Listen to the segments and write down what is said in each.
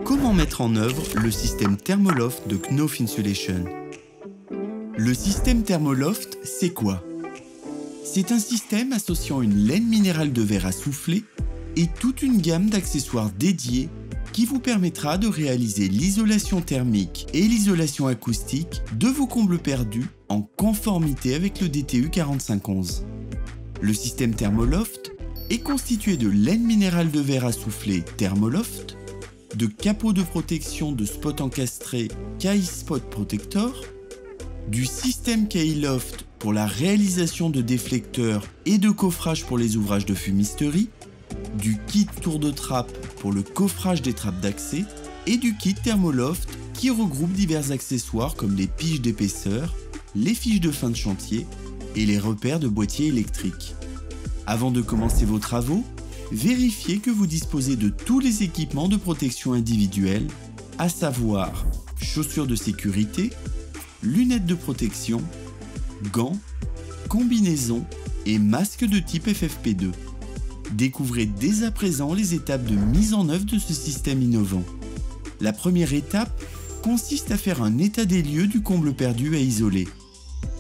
Comment mettre en œuvre le système Thermoloft de Knauf Insulation? Le système Thermoloft, c'est quoi? C'est un système associant une laine minérale de verre à souffler et toute une gamme d'accessoires dédiés qui vous permettra de réaliser l'isolation thermique et l'isolation acoustique de vos combles perdus en conformité avec le DTU 4511. Le système Thermoloft est constitué de laine minérale de verre à souffler Thermoloft, de capots de protection de spot encastré KI Spot Protector, du système KI Loft pour la réalisation de déflecteurs et de coffrage pour les ouvrages de fumisterie, du kit tour de trappe pour le coffrage des trappes d'accès et du kit Thermoloft qui regroupe divers accessoires comme les piges d'épaisseur, les fiches de fin de chantier et les repères de boîtiers électriques. Avant de commencer vos travaux, vérifiez que vous disposez de tous les équipements de protection individuelle, à savoir chaussures de sécurité, lunettes de protection, gants, combinaisons et masques de type FFP2. Découvrez dès à présent les étapes de mise en œuvre de ce système innovant. La première étape consiste à faire un état des lieux du comble perdu à isoler.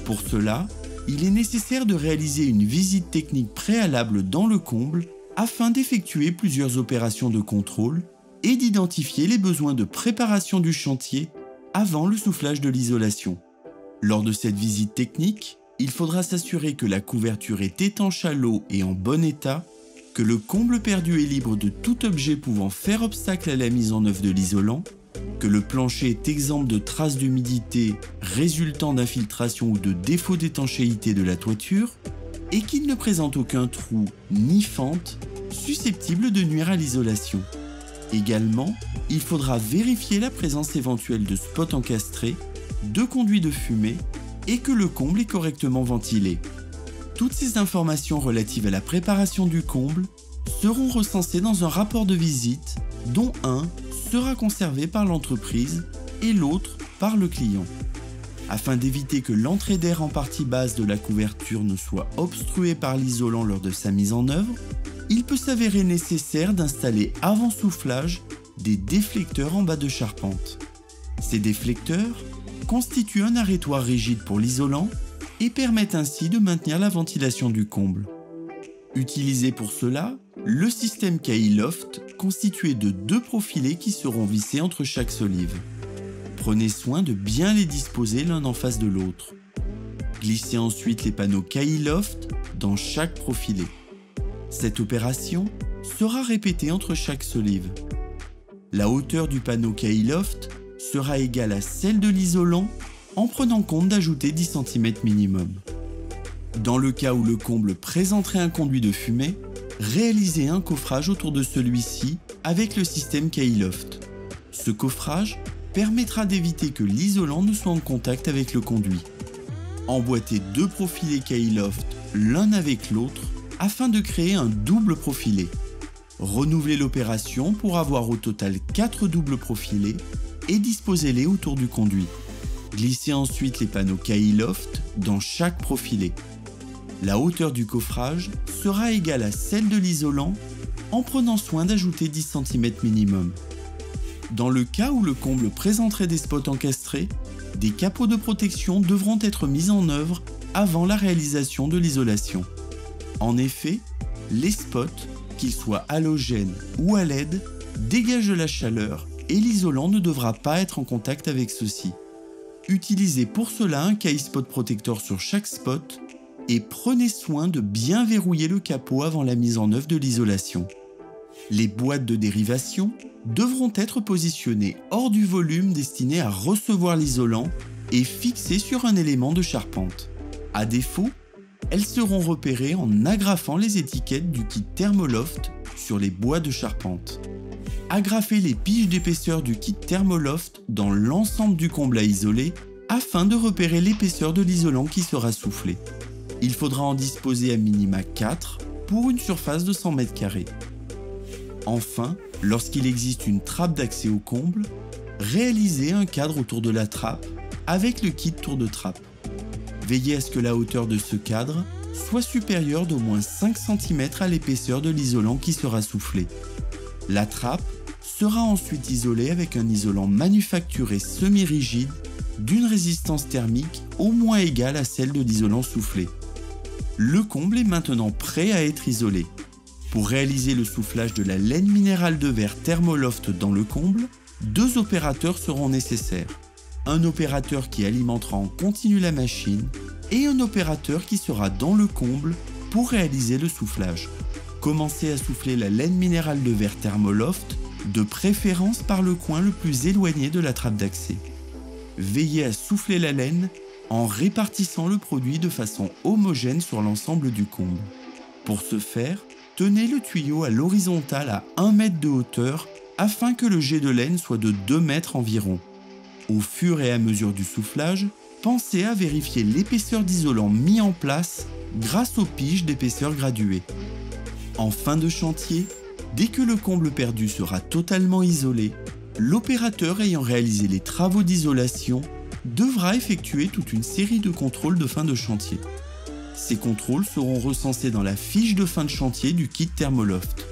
Pour cela, il est nécessaire de réaliser une visite technique préalable dans le comble afin d'effectuer plusieurs opérations de contrôle et d'identifier les besoins de préparation du chantier avant le soufflage de l'isolation. Lors de cette visite technique, il faudra s'assurer que la couverture est étanche à l'eau et en bon état, que le comble perdu est libre de tout objet pouvant faire obstacle à la mise en œuvre de l'isolant, que le plancher est exempt de traces d'humidité résultant d'infiltration ou de défaut d'étanchéité de la toiture, et qu'il ne présente aucun trou ni fente susceptible de nuire à l'isolation. Également, il faudra vérifier la présence éventuelle de spots encastrés, de conduits de fumée et que le comble est correctement ventilé. Toutes ces informations relatives à la préparation du comble seront recensées dans un rapport de visite dont un sera conservé par l'entreprise et l'autre par le client. Afin d'éviter que l'entrée d'air en partie basse de la couverture ne soit obstruée par l'isolant lors de sa mise en œuvre, il peut s'avérer nécessaire d'installer avant soufflage des déflecteurs en bas de charpente. Ces déflecteurs constituent un arrêtoir rigide pour l'isolant et permettent ainsi de maintenir la ventilation du comble. Utilisez pour cela le système KI Loft constitué de 2 profilés qui seront vissés entre chaque solive. Prenez soin de bien les disposer l'un en face de l'autre. Glissez ensuite les panneaux KI Loft dans chaque profilé. Cette opération sera répétée entre chaque solive. La hauteur du panneau KI Loft sera égale à celle de l'isolant en prenant compte d'ajouter 10 cm minimum. Dans le cas où le comble présenterait un conduit de fumée, réalisez un coffrage autour de celui-ci avec le système KI Loft. Ce coffrage permettra d'éviter que l'isolant ne soit en contact avec le conduit. Emboîtez 2 profilés KI Loft l'un avec l'autre afin de créer un double profilé. Renouvelez l'opération pour avoir au total 4 doubles profilés et disposez-les autour du conduit. Glissez ensuite les panneaux KI Loft dans chaque profilé. La hauteur du coffrage sera égale à celle de l'isolant en prenant soin d'ajouter 10 cm minimum. Dans le cas où le comble présenterait des spots encastrés, des capots de protection devront être mis en œuvre avant la réalisation de l'isolation. En effet, les spots, qu'ils soient halogènes ou à LED, dégagent de la chaleur et l'isolant ne devra pas être en contact avec ceux-ci. Utilisez pour cela un KI Spot Protector sur chaque spot et prenez soin de bien verrouiller le capot avant la mise en œuvre de l'isolation. Les boîtes de dérivation devront être positionnées hors du volume destiné à recevoir l'isolant et fixées sur un élément de charpente. À défaut, elles seront repérées en agrafant les étiquettes du kit Thermoloft sur les boîtes de charpente. Agrafez les piges d'épaisseur du kit Thermoloft dans l'ensemble du comble à isoler afin de repérer l'épaisseur de l'isolant qui sera soufflé. Il faudra en disposer à minima 4 pour une surface de 100 m². Enfin, lorsqu'il existe une trappe d'accès au comble, réalisez un cadre autour de la trappe avec le kit tour de trappe. Veillez à ce que la hauteur de ce cadre soit supérieure d'au moins 5 cm à l'épaisseur de l'isolant qui sera soufflé. La trappe sera ensuite isolé avec un isolant manufacturé semi-rigide d'une résistance thermique au moins égale à celle de l'isolant soufflé. Le comble est maintenant prêt à être isolé. Pour réaliser le soufflage de la laine minérale de verre Thermoloft dans le comble, 2 opérateurs seront nécessaires. Un opérateur qui alimentera en continu la machine et un opérateur qui sera dans le comble pour réaliser le soufflage. Commencez à souffler la laine minérale de verre Thermoloft, de préférence par le coin le plus éloigné de la trappe d'accès. Veillez à souffler la laine en répartissant le produit de façon homogène sur l'ensemble du comble. Pour ce faire, tenez le tuyau à l'horizontale à 1 mètre de hauteur afin que le jet de laine soit de 2 mètres environ. Au fur et à mesure du soufflage, pensez à vérifier l'épaisseur d'isolant mis en place grâce aux piges d'épaisseur graduée. En fin de chantier, dès que le comble perdu sera totalement isolé, l'opérateur ayant réalisé les travaux d'isolation devra effectuer toute une série de contrôles de fin de chantier. Ces contrôles seront recensés dans la fiche de fin de chantier du kit Thermoloft.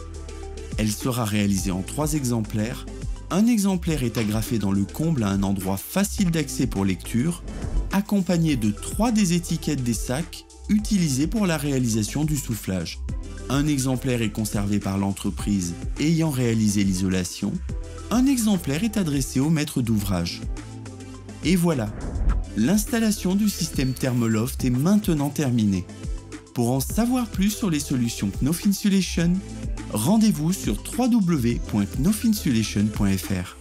Elle sera réalisée en 3 exemplaires. Un exemplaire est agrafé dans le comble à un endroit facile d'accès pour lecture, accompagné de 3 des étiquettes des sacs utilisés pour la réalisation du soufflage. Un exemplaire est conservé par l'entreprise ayant réalisé l'isolation. Un exemplaire est adressé au maître d'ouvrage. Et voilà, l'installation du système Thermoloft est maintenant terminée. Pour en savoir plus sur les solutions Knauf Insulation, rendez-vous sur www.knaufinsulation.fr.